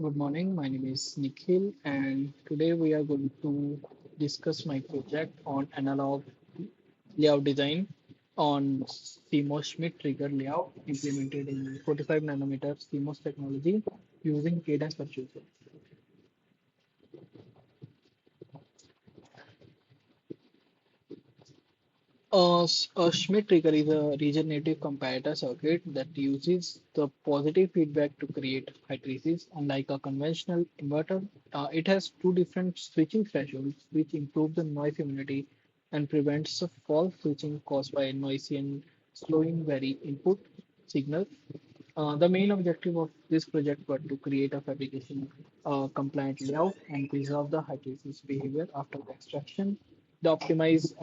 Good morning. My name is Nikhil, and today we are going to discuss my project on analog layout design on CMOS Schmitt trigger layout implemented in 45 nanometer CMOS technology using Cadence Virtuoso. A Schmitt trigger is a region-native comparator circuit that uses the positive feedback to create matrices. Unlike a conventional inverter, it has two different switching thresholds, which improve the noise immunity and prevents the false switching caused by noisy and slowing vary input signals. The main objective of this project was to create a fabrication compliant layout and preserve the hydrasis behavior after the extraction. The optimize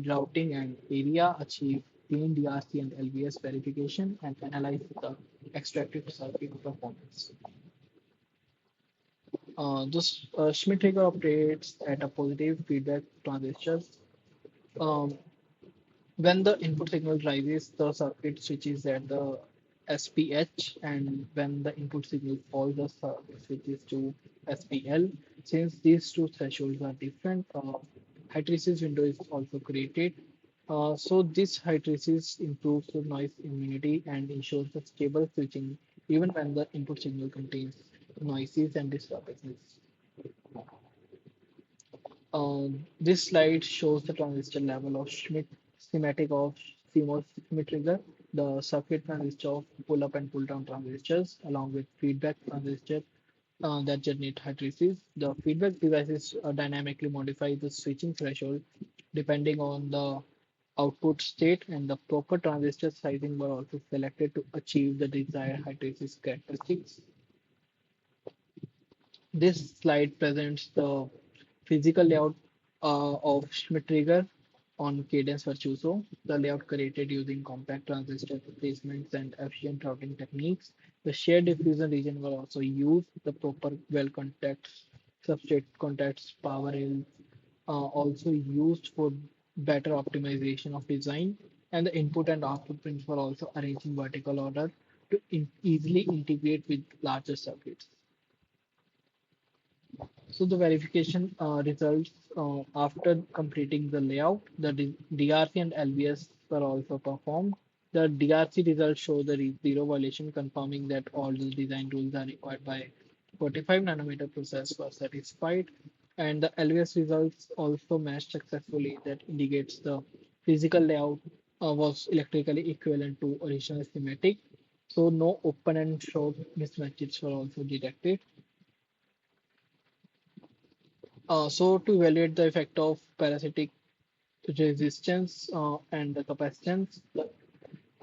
routing and area, achieve clean DRC and LVS verification, and analyze the extracted circuit performance. This Schmitt trigger operates at a positive feedback transistor. Um, When the input signal rises, the circuit switches at the SPH, and when the input signal falls, the circuit switches to SPL. Since these two thresholds are different, hysteresis window is also created. So this hysteresis improves the noise immunity and ensures the stable switching even when the input signal contains noises and disturbances. This slide shows the transistor level of Schmitt schematic of CMOS Schmitt trigger, the circuit consist of pull-up and pull-down transistors along with feedback transistor that generate hysteresis. The feedback devices dynamically modify the switching threshold depending on the output state, and the proper transistor sizing were also selected to achieve the desired hysteresis characteristics. This slide presents the physical layout of Schmitt-Trigger on Cadence Virtuoso, the layout created using compact transistor placements and efficient routing techniques. The shared diffusion region were also used, the proper well contacts, substrate contacts, power rails also used for better optimization of design, and the input and output pins were also arranged in vertical order to easily integrate with larger circuits. So the verification results after completing the layout, the DRC and LVS were also performed. The DRC results show the zero violation, confirming that all the design rules are required by 45 nanometer process were satisfied. And the LVS results also matched successfully. That indicates the physical layout was electrically equivalent to original schematic. So no open and short mismatches were also detected. So to evaluate the effect of parasitic resistance and the capacitance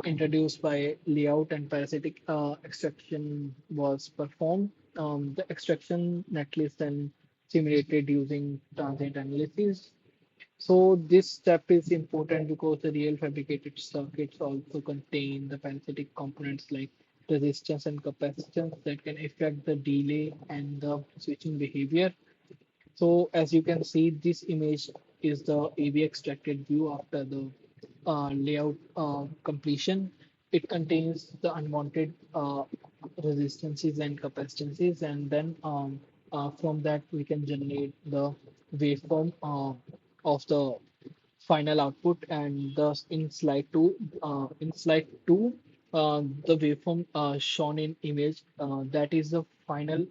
introduced by layout and parasitic extraction was performed. The extraction netlist then simulated using transient analysis. So this step is important because the real fabricated circuits also contain the parasitic components like resistance and capacitance that can affect the delay and the switching behavior. So as you can see, this image is the AV extracted view after the layout completion. It contains the unwanted resistances and capacitances, and then from that we can generate the waveform of the final output. And thus in slide two, the waveform shown in image that is the final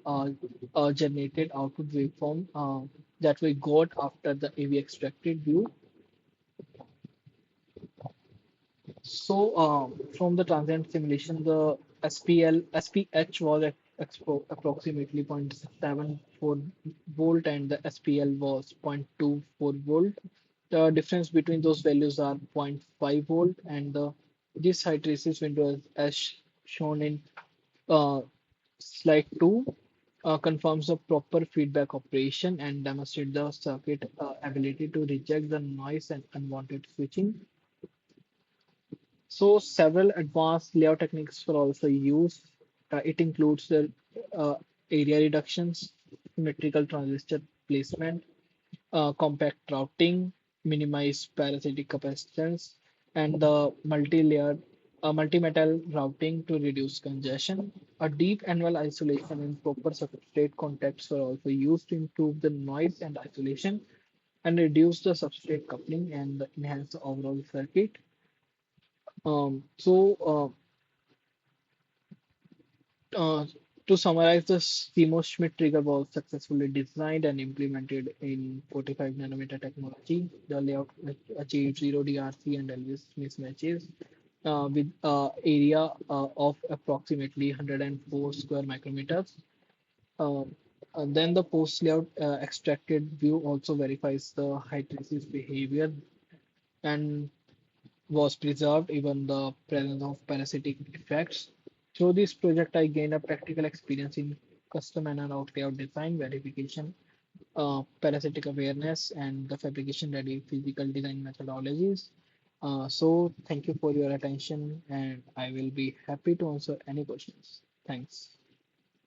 generated output waveform that we got after the AV extracted view. So from the transient simulation, the SPH was at approximately 0.74 volt and the SPL was 0.24 volt. The difference between those values are zero point 0.5 volt, and this hysteresis window is as shown in uh, slide 2 confirms the proper feedback operation and demonstrate the circuit ability to reject the noise and unwanted switching. So several advanced layout techniques were also used. It includes the uh, area reductions, symmetrical transistor placement, compact routing, minimize parasitic capacitance, and the multi-layered a multi-metal routing to reduce congestion. A deep annual isolation and proper substrate contacts were also used to improve the noise and isolation and reduce the substrate coupling and enhance the overall circuit. Uh, to summarize, the CMOS Schmitt trigger was successfully designed and implemented in 45 nanometer technology. The layout achieved zero DRC and LVS mismatches with area of approximately 104 square micrometers. Uh, and then the post layout extracted view also verifies the hysteresis behavior and was preserved, even the presence of parasitic effects. Through this project, I gained a practical experience in custom and out layout design, verification, parasitic awareness, and the fabrication-ready physical design methodologies. So, thank you for your attention, and I will be happy to answer any questions. Thanks.